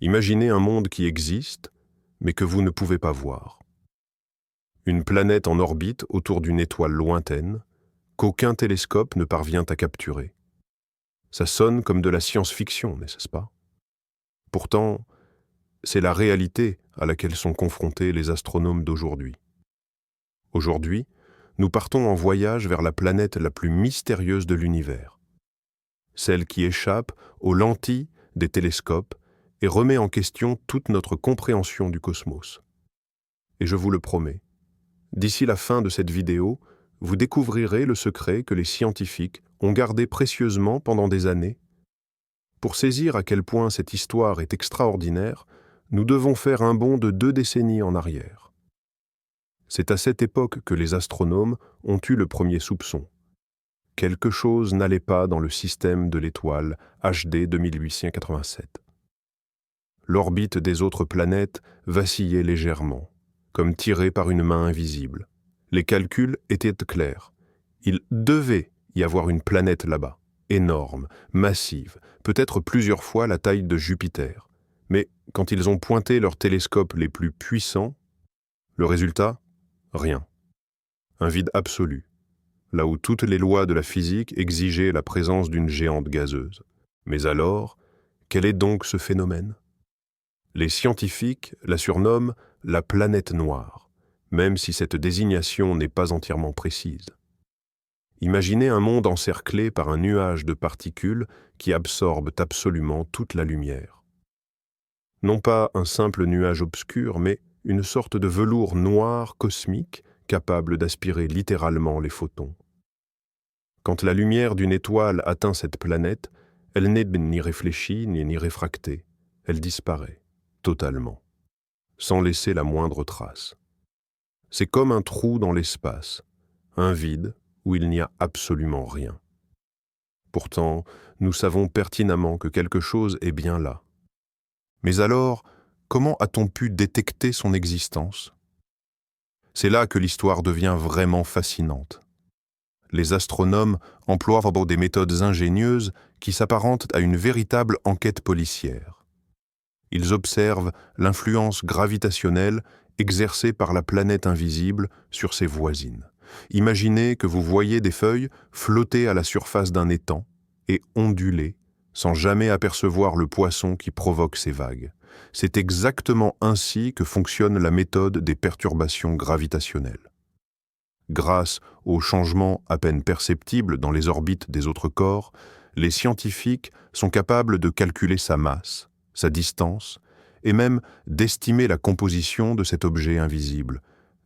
Imaginez un monde qui existe, mais que vous ne pouvez pas voir. Une planète en orbite autour d'une étoile lointaine, qu'aucun télescope ne parvient à capturer. Ça sonne comme de la science-fiction, n'est-ce pas? Pourtant, c'est la réalité à laquelle sont confrontés les astronomes d'aujourd'hui. Aujourd'hui, nous partons en voyage vers la planète la plus mystérieuse de l'univers, celle qui échappe aux lentilles des télescopes et remet en question toute notre compréhension du cosmos. Et je vous le promets, d'ici la fin de cette vidéo, vous découvrirez le secret que les scientifiques ont gardé précieusement pendant des années. Pour saisir à quel point cette histoire est extraordinaire, nous devons faire un bond de 2 décennies en arrière. C'est à cette époque que les astronomes ont eu le premier soupçon. Quelque chose n'allait pas dans le système de l'étoile HD 2887. L'orbite des autres planètes vacillait légèrement, comme tirée par une main invisible. Les calculs étaient clairs. Il devait y avoir une planète là-bas, énorme, massive, peut-être plusieurs fois la taille de Jupiter. Mais quand ils ont pointé leurs télescopes les plus puissants, le résultat? Rien. Un vide absolu, là où toutes les lois de la physique exigeaient la présence d'une géante gazeuse. Mais alors, quel est donc ce phénomène? Les scientifiques la surnomment la planète noire, même si cette désignation n'est pas entièrement précise. Imaginez un monde encerclé par un nuage de particules qui absorbent absolument toute la lumière. Non pas un simple nuage obscur, mais une sorte de velours noir cosmique capable d'aspirer littéralement les photons. Quand la lumière d'une étoile atteint cette planète, elle n'est ni réfléchie ni réfractée, elle disparaît, totalement, sans laisser la moindre trace. C'est comme un trou dans l'espace, un vide où il n'y a absolument rien. Pourtant, nous savons pertinemment que quelque chose est bien là. Mais alors, comment a-t-on pu détecter son existence? C'est là que l'histoire devient vraiment fascinante. Les astronomes emploient des méthodes ingénieuses qui s'apparentent à une véritable enquête policière. Ils observent l'influence gravitationnelle exercée par la planète invisible sur ses voisines. Imaginez que vous voyez des feuilles flotter à la surface d'un étang et onduler sans jamais apercevoir le poisson qui provoque ces vagues. C'est exactement ainsi que fonctionne la méthode des perturbations gravitationnelles. Grâce aux changements à peine perceptibles dans les orbites des autres corps, les scientifiques sont capables de calculer sa masse, sa distance, et même d'estimer la composition de cet objet invisible.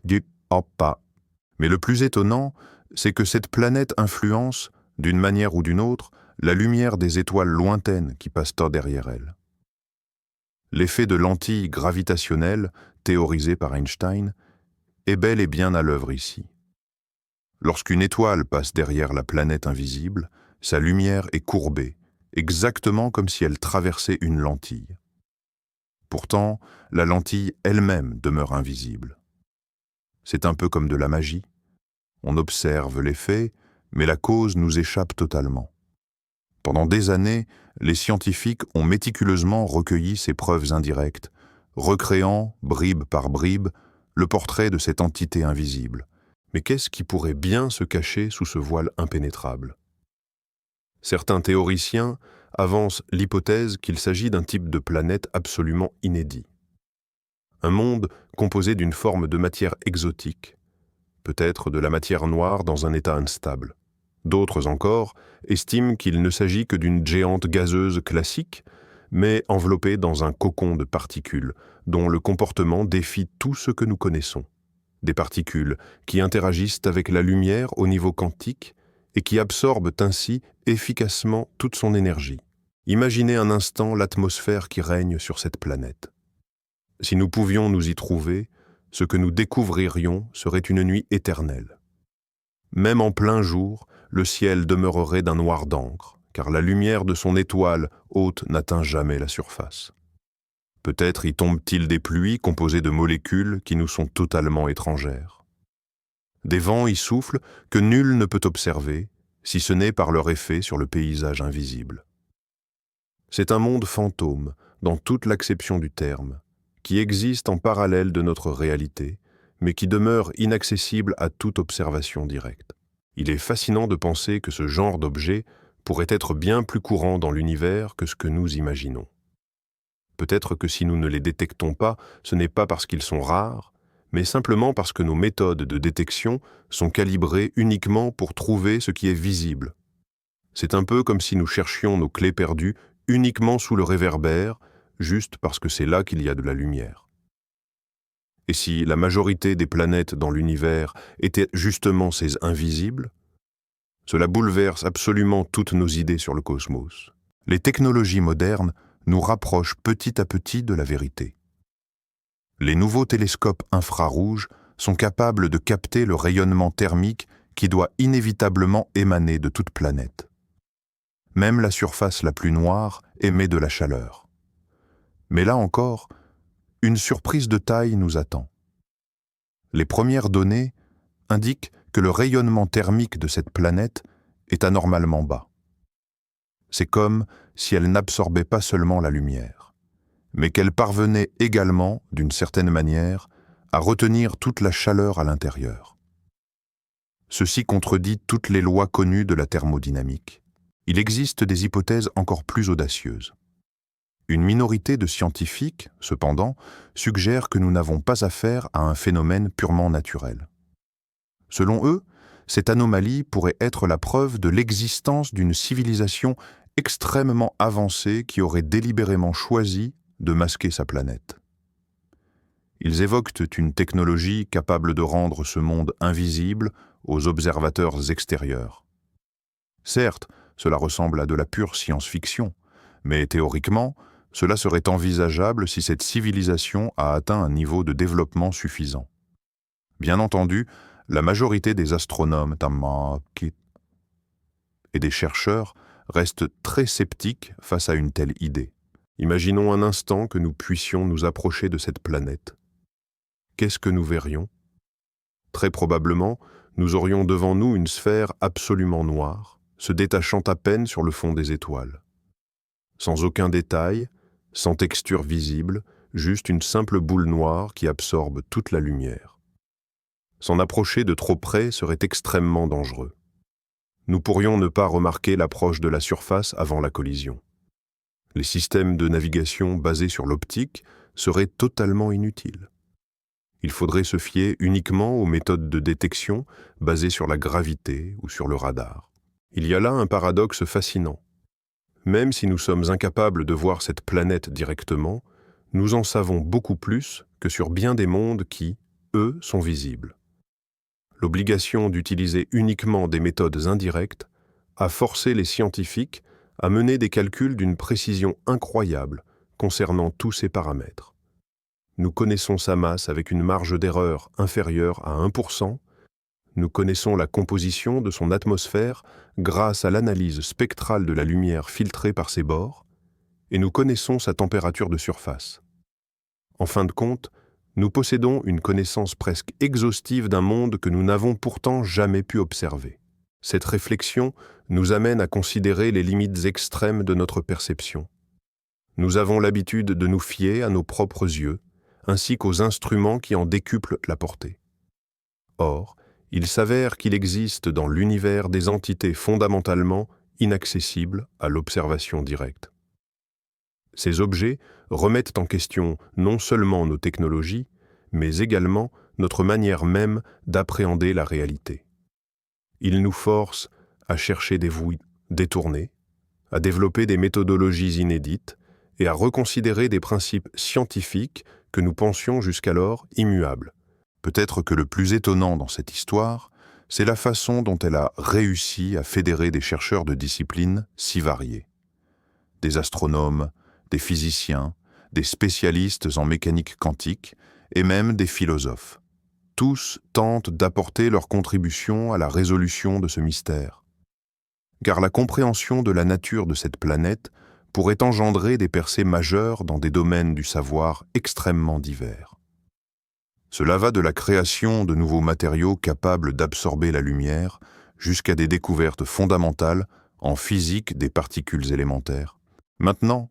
Mais le plus étonnant, c'est que cette planète influence, d'une manière ou d'une autre, la lumière des étoiles lointaines qui passent derrière elle. L'effet de lentille gravitationnelle, théorisé par Einstein, est bel et bien à l'œuvre ici. Lorsqu'une étoile passe derrière la planète invisible, sa lumière est courbée, exactement comme si elle traversait une lentille. Pourtant, la lentille elle-même demeure invisible. C'est un peu comme de la magie. On observe l'effet, mais la cause nous échappe totalement. Pendant des années, les scientifiques ont méticuleusement recueilli ces preuves indirectes, recréant, bribe par bribe, le portrait de cette entité invisible. Mais qu'est-ce qui pourrait bien se cacher sous ce voile impénétrable? Certains théoriciens avancent l'hypothèse qu'il s'agit d'un type de planète absolument inédit. Un monde composé d'une forme de matière exotique, peut-être de la matière noire dans un état instable. D'autres encore estiment qu'il ne s'agit que d'une géante gazeuse classique, mais enveloppée dans un cocon de particules, dont le comportement défie tout ce que nous connaissons. Des particules qui interagissent avec la lumière au niveau quantique et qui absorbent ainsi efficacement toute son énergie. Imaginez un instant l'atmosphère qui règne sur cette planète. Si nous pouvions nous y trouver, ce que nous découvririons serait une nuit éternelle. Même en plein jour, le ciel demeurerait d'un noir d'encre, car la lumière de son étoile haute n'atteint jamais la surface. Peut-être y tombe-t-il des pluies composées de molécules qui nous sont totalement étrangères. Des vents y soufflent que nul ne peut observer, si ce n'est par leur effet sur le paysage invisible. C'est un monde fantôme, dans toute l'acception du terme, qui existe en parallèle de notre réalité, mais qui demeure inaccessible à toute observation directe. Il est fascinant de penser que ce genre d'objet pourrait être bien plus courant dans l'univers que ce que nous imaginons. Peut-être que si nous ne les détectons pas, ce n'est pas parce qu'ils sont rares, mais simplement parce que nos méthodes de détection sont calibrées uniquement pour trouver ce qui est visible. C'est un peu comme si nous cherchions nos clés perdues uniquement sous le réverbère, juste parce que c'est là qu'il y a de la lumière. Et si la majorité des planètes dans l'univers étaient justement ces invisibles, cela bouleverse absolument toutes nos idées sur le cosmos. Les technologies modernes nous rapprochent petit à petit de la vérité. Les nouveaux télescopes infrarouges sont capables de capter le rayonnement thermique qui doit inévitablement émaner de toute planète. Même la surface la plus noire émet de la chaleur. Mais là encore, une surprise de taille nous attend. Les premières données indiquent que le rayonnement thermique de cette planète est anormalement bas. C'est comme si elle n'absorbait pas seulement la lumière, mais qu'elle parvenait également, d'une certaine manière, à retenir toute la chaleur à l'intérieur. Ceci contredit toutes les lois connues de la thermodynamique. Il existe des hypothèses encore plus audacieuses. Une minorité de scientifiques, cependant, suggère que nous n'avons pas affaire à un phénomène purement naturel. Selon eux, cette anomalie pourrait être la preuve de l'existence d'une civilisation extrêmement avancée qui aurait délibérément choisi de masquer sa planète. Ils évoquent une technologie capable de rendre ce monde invisible aux observateurs extérieurs. Certes, cela ressemble à de la pure science-fiction, mais théoriquement, cela serait envisageable si cette civilisation a atteint un niveau de développement suffisant. Bien entendu, la majorité des astronomes et des chercheurs restent très sceptiques face à une telle idée. Imaginons un instant que nous puissions nous approcher de cette planète. Qu'est-ce que nous verrions? Très probablement, nous aurions devant nous une sphère absolument noire, se détachant à peine sur le fond des étoiles. Sans aucun détail, sans texture visible, juste une simple boule noire qui absorbe toute la lumière. S'en approcher de trop près serait extrêmement dangereux. Nous pourrions ne pas remarquer l'approche de la surface avant la collision. Les systèmes de navigation basés sur l'optique seraient totalement inutiles. Il faudrait se fier uniquement aux méthodes de détection basées sur la gravité ou sur le radar. Il y a là un paradoxe fascinant. Même si nous sommes incapables de voir cette planète directement, nous en savons beaucoup plus que sur bien des mondes qui, eux, sont visibles. L'obligation d'utiliser uniquement des méthodes indirectes a forcé les scientifiques à mener des calculs d'une précision incroyable concernant tous ces paramètres. Nous connaissons sa masse avec une marge d'erreur inférieure à 1%, nous connaissons la composition de son atmosphère grâce à l'analyse spectrale de la lumière filtrée par ses bords, et nous connaissons sa température de surface. En fin de compte, nous possédons une connaissance presque exhaustive d'un monde que nous n'avons pourtant jamais pu observer. Cette réflexion nous amène à considérer les limites extrêmes de notre perception. Nous avons l'habitude de nous fier à nos propres yeux, ainsi qu'aux instruments qui en décuplent la portée. Or, il s'avère qu'il existe dans l'univers des entités fondamentalement inaccessibles à l'observation directe. Ces objets remettent en question non seulement nos technologies, mais également notre manière même d'appréhender la réalité. Ils nous forcent à chercher des voies détournées, à développer des méthodologies inédites et à reconsidérer des principes scientifiques que nous pensions jusqu'alors immuables. Peut-être que le plus étonnant dans cette histoire, c'est la façon dont elle a réussi à fédérer des chercheurs de disciplines si variées. Des astronomes, des physiciens, des spécialistes en mécanique quantique et même des philosophes. Tous tentent d'apporter leur contribution à la résolution de ce mystère. Car la compréhension de la nature de cette planète pourrait engendrer des percées majeures dans des domaines du savoir extrêmement divers. Cela va de la création de nouveaux matériaux capables d'absorber la lumière jusqu'à des découvertes fondamentales en physique des particules élémentaires. Maintenant,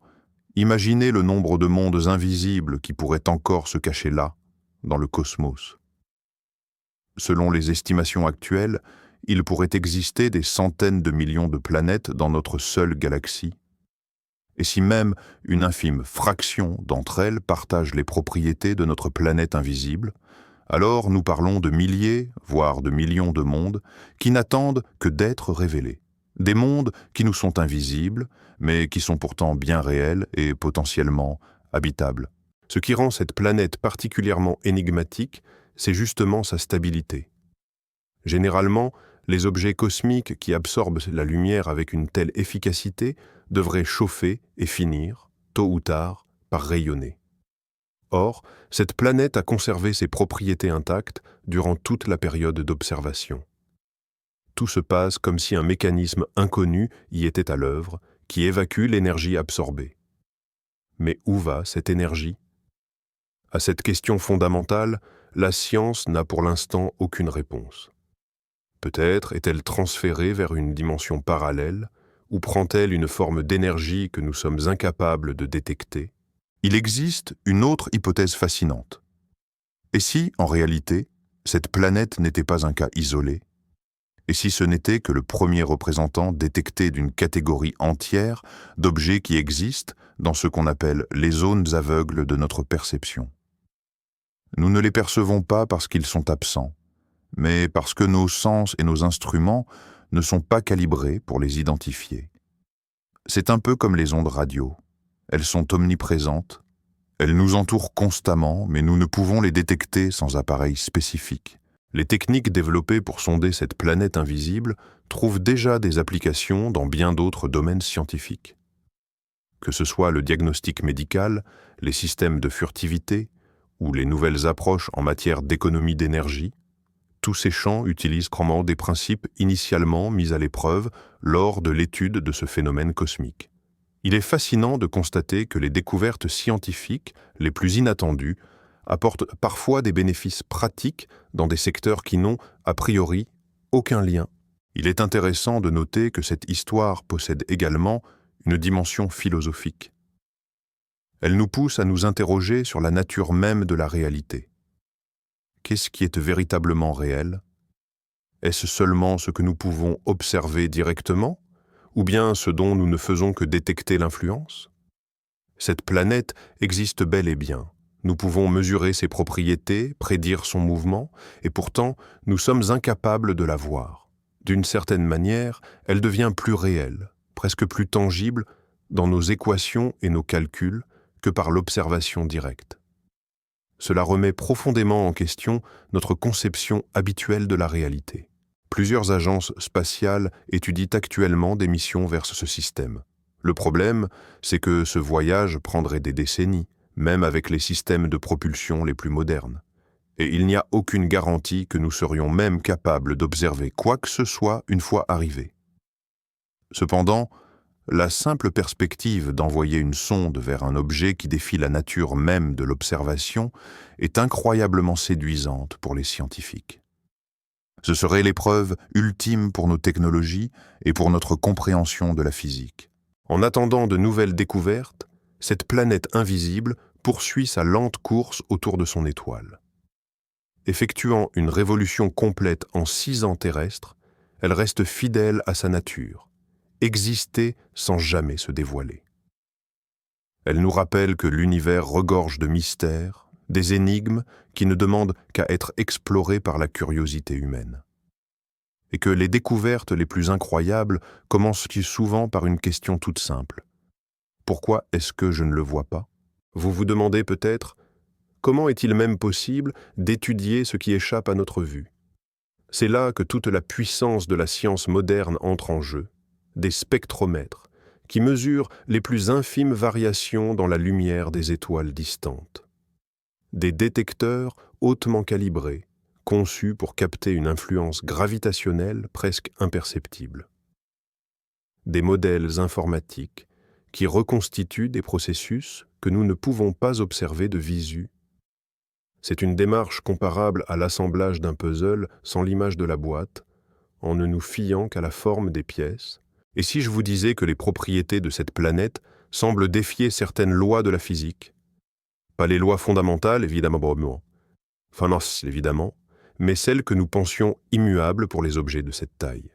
Imaginez le nombre de mondes invisibles qui pourraient encore se cacher là, dans le cosmos. Selon les estimations actuelles, il pourrait exister des centaines de millions de planètes dans notre seule galaxie. Et si même une infime fraction d'entre elles partage les propriétés de notre planète invisible, alors nous parlons de milliers, voire de millions de mondes qui n'attendent que d'être révélés. Des mondes qui nous sont invisibles, mais qui sont pourtant bien réels et potentiellement habitables. Ce qui rend cette planète particulièrement énigmatique, c'est justement sa stabilité. Généralement, les objets cosmiques qui absorbent la lumière avec une telle efficacité devraient chauffer et finir, tôt ou tard, par rayonner. Or, cette planète a conservé ses propriétés intactes durant toute la période d'observation. Tout se passe comme si un mécanisme inconnu y était à l'œuvre, qui évacue l'énergie absorbée. Mais où va cette énergie ? À cette question fondamentale, la science n'a pour l'instant aucune réponse. Peut-être est-elle transférée vers une dimension parallèle, ou prend-elle une forme d'énergie que nous sommes incapables de détecter ? Il existe une autre hypothèse fascinante. Et si, en réalité, cette planète n'était pas un cas isolé ? Et si ce n'était que le premier représentant détecté d'une catégorie entière d'objets qui existent dans ce qu'on appelle les zones aveugles de notre perception ? Nous ne les percevons pas parce qu'ils sont absents, mais parce que nos sens et nos instruments ne sont pas calibrés pour les identifier. C'est un peu comme les ondes radio. Elles sont omniprésentes, elles nous entourent constamment, mais nous ne pouvons les détecter sans appareil spécifique. Les techniques développées pour sonder cette planète invisible trouvent déjà des applications dans bien d'autres domaines scientifiques. Que ce soit le diagnostic médical, les systèmes de furtivité ou les nouvelles approches en matière d'économie d'énergie, tous ces champs utilisent couramment des principes initialement mis à l'épreuve lors de l'étude de ce phénomène cosmique. Il est fascinant de constater que les découvertes scientifiques les plus inattendues apportent parfois des bénéfices pratiques dans des secteurs qui n'ont, a priori, aucun lien. Il est intéressant de noter que cette histoire possède également une dimension philosophique. Elle nous pousse à nous interroger sur la nature même de la réalité. Qu'est-ce qui est véritablement réel ? Est-ce seulement ce que nous pouvons observer directement, ou bien ce dont nous ne faisons que détecter l'influence ? Cette planète existe bel et bien. Nous pouvons mesurer ses propriétés, prédire son mouvement, et pourtant, nous sommes incapables de la voir. D'une certaine manière, elle devient plus réelle, presque plus tangible, dans nos équations et nos calculs, que par l'observation directe. Cela remet profondément en question notre conception habituelle de la réalité. Plusieurs agences spatiales étudient actuellement des missions vers ce système. Le problème, c'est que ce voyage prendrait des décennies, même avec les systèmes de propulsion les plus modernes. Et il n'y a aucune garantie que nous serions même capables d'observer quoi que ce soit une fois arrivés. Cependant, la simple perspective d'envoyer une sonde vers un objet qui défie la nature même de l'observation est incroyablement séduisante pour les scientifiques. Ce serait l'épreuve ultime pour nos technologies et pour notre compréhension de la physique. En attendant de nouvelles découvertes, cette planète invisible poursuit sa lente course autour de son étoile. Effectuant une révolution complète en 6 ans terrestres, elle reste fidèle à sa nature, exister sans jamais se dévoiler. Elle nous rappelle que l'univers regorge de mystères, des énigmes qui ne demandent qu'à être explorées par la curiosité humaine. Et que les découvertes les plus incroyables commencent souvent par une question toute simple. Pourquoi est-ce que je ne le vois pas ? Vous vous demandez peut-être, comment est-il même possible d'étudier ce qui échappe à notre vue ? C'est là que toute la puissance de la science moderne entre en jeu. Des spectromètres, qui mesurent les plus infimes variations dans la lumière des étoiles distantes. Des détecteurs hautement calibrés, conçus pour capter une influence gravitationnelle presque imperceptible. Des modèles informatiques qui reconstituent des processus que nous ne pouvons pas observer de visu. C'est une démarche comparable à l'assemblage d'un puzzle sans l'image de la boîte, en ne nous fiant qu'à la forme des pièces. Et si je vous disais que les propriétés de cette planète semble défier certaines lois de la physique. Pas les lois fondamentales, évidemment, mais celles que nous pensions immuables pour les objets de cette taille.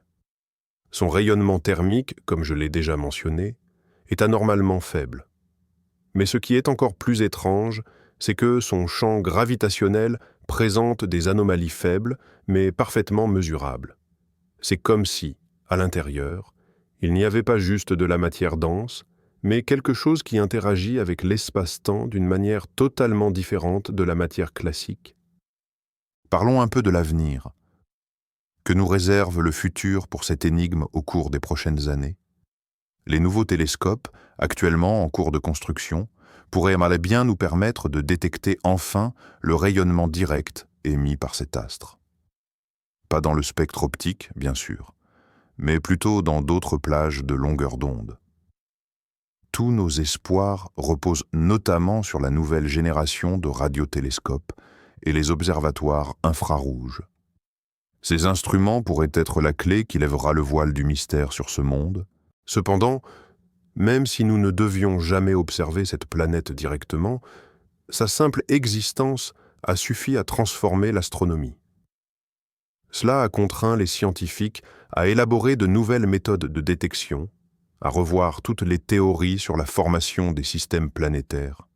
Son rayonnement thermique, comme je l'ai déjà mentionné, est anormalement faible. Mais ce qui est encore plus étrange, c'est que son champ gravitationnel présente des anomalies faibles, mais parfaitement mesurables. C'est comme si, à l'intérieur, il n'y avait pas juste de la matière dense, mais quelque chose qui interagit avec l'espace-temps d'une manière totalement différente de la matière classique. Parlons un peu de l'avenir. Que nous réserve le futur pour cette énigme au cours des prochaines années? Les nouveaux télescopes, actuellement en cours de construction, pourraient bien nous permettre de détecter enfin le rayonnement direct émis par cet astre. Pas dans le spectre optique, bien sûr, mais plutôt dans d'autres plages de longueur d'onde. Tous nos espoirs reposent notamment sur la nouvelle génération de radiotélescopes et les observatoires infrarouges. Ces instruments pourraient être la clé qui lèvera le voile du mystère sur ce monde. Cependant, même si nous ne devions jamais observer cette planète directement, sa simple existence a suffi à transformer l'astronomie. Cela a contraint les scientifiques à élaborer de nouvelles méthodes de détection, à revoir toutes les théories sur la formation des systèmes planétaires,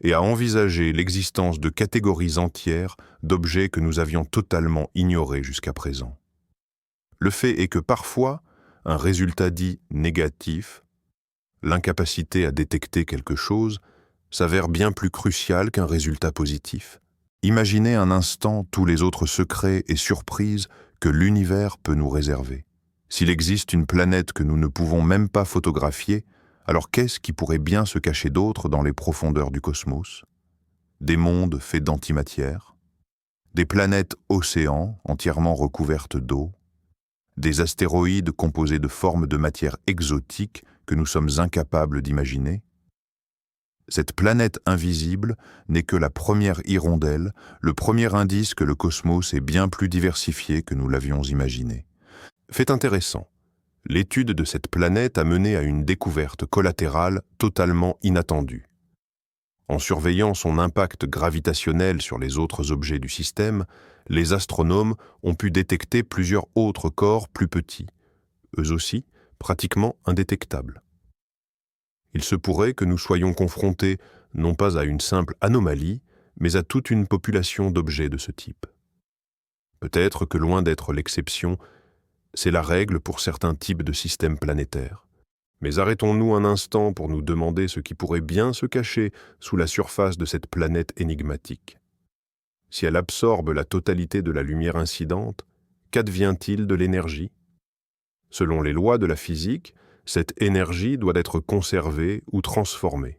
et à envisager l'existence de catégories entières d'objets que nous avions totalement ignorés jusqu'à présent. Le fait est que parfois, un résultat dit négatif, l'incapacité à détecter quelque chose, s'avère bien plus crucial qu'un résultat positif. Imaginez un instant tous les autres secrets et surprises que l'univers peut nous réserver. S'il existe une planète que nous ne pouvons même pas photographier, alors qu'est-ce qui pourrait bien se cacher d'autre dans les profondeurs du cosmos? Des mondes faits d'antimatière, des planètes océans entièrement recouvertes d'eau, des astéroïdes composés de formes de matière exotiques que nous sommes incapables d'imaginer. Cette planète invisible n'est que la première hirondelle, le premier indice que le cosmos est bien plus diversifié que nous l'avions imaginé. Fait intéressant, l'étude de cette planète a mené à une découverte collatérale totalement inattendue. En surveillant son impact gravitationnel sur les autres objets du système, les astronomes ont pu détecter plusieurs autres corps plus petits, eux aussi pratiquement indétectables. Il se pourrait que nous soyons confrontés non pas à une simple anomalie, mais à toute une population d'objets de ce type. Peut-être que loin d'être l'exception, c'est la règle pour certains types de systèmes planétaires. Mais arrêtons-nous un instant pour nous demander ce qui pourrait bien se cacher sous la surface de cette planète énigmatique. Si elle absorbe la totalité de la lumière incidente, qu'advient-il de l'énergie? Selon les lois de la physique, cette énergie doit être conservée ou transformée.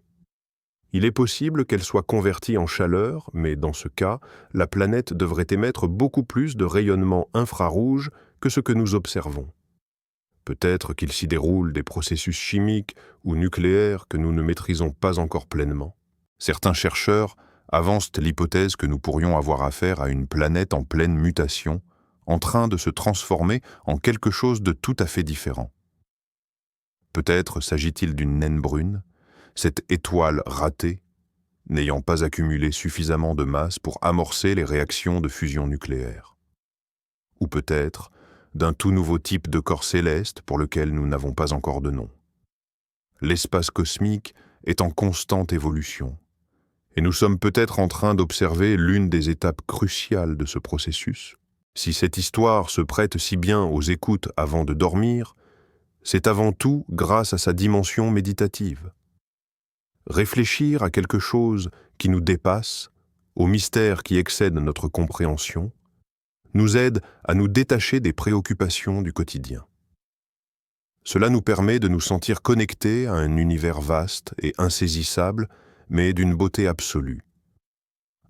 Il est possible qu'elle soit convertie en chaleur, mais dans ce cas, la planète devrait émettre beaucoup plus de rayonnement infrarouge que ce que nous observons. Peut-être qu'il s'y déroule des processus chimiques ou nucléaires que nous ne maîtrisons pas encore pleinement. Certains chercheurs avancent l'hypothèse que nous pourrions avoir affaire à une planète en pleine mutation, en train de se transformer en quelque chose de tout à fait différent. Peut-être s'agit-il d'une naine brune, cette étoile ratée, n'ayant pas accumulé suffisamment de masse pour amorcer les réactions de fusion nucléaire. Ou peut-être d'un tout nouveau type de corps céleste pour lequel nous n'avons pas encore de nom. L'espace cosmique est en constante évolution, et nous sommes peut-être en train d'observer l'une des étapes cruciales de ce processus. Si cette histoire se prête si bien aux écoutes avant de dormir, c'est avant tout grâce à sa dimension méditative. Réfléchir à quelque chose qui nous dépasse, au mystère qui excède notre compréhension, nous aide à nous détacher des préoccupations du quotidien. Cela nous permet de nous sentir connectés à un univers vaste et insaisissable, mais d'une beauté absolue.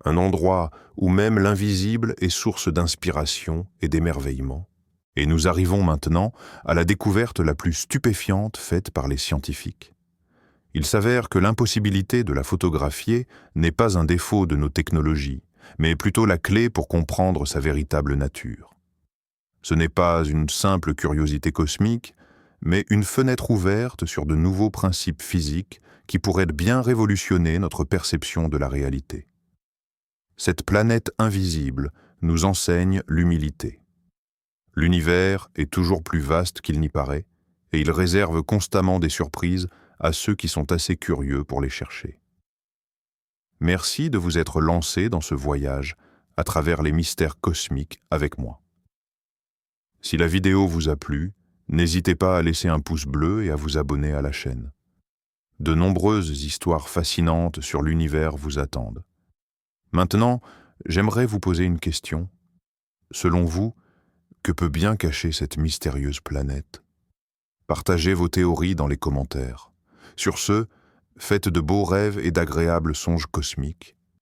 Un endroit où même l'invisible est source d'inspiration et d'émerveillement. Et nous arrivons maintenant à la découverte la plus stupéfiante faite par les scientifiques. Il s'avère que l'impossibilité de la photographier n'est pas un défaut de nos technologies, mais plutôt la clé pour comprendre sa véritable nature. Ce n'est pas une simple curiosité cosmique, mais une fenêtre ouverte sur de nouveaux principes physiques qui pourrait bien révolutionner notre perception de la réalité. Cette planète invisible nous enseigne l'humilité. L'univers est toujours plus vaste qu'il n'y paraît, et il réserve constamment des surprises à ceux qui sont assez curieux pour les chercher. Merci de vous être lancé dans ce voyage à travers les mystères cosmiques avec moi. Si la vidéo vous a plu, n'hésitez pas à laisser un pouce bleu et à vous abonner à la chaîne. De nombreuses histoires fascinantes sur l'univers vous attendent. Maintenant, j'aimerais vous poser une question. Selon vous, que peut bien cacher cette mystérieuse planète? Partagez vos théories dans les commentaires. Sur ce, faites de beaux rêves et d'agréables songes cosmiques,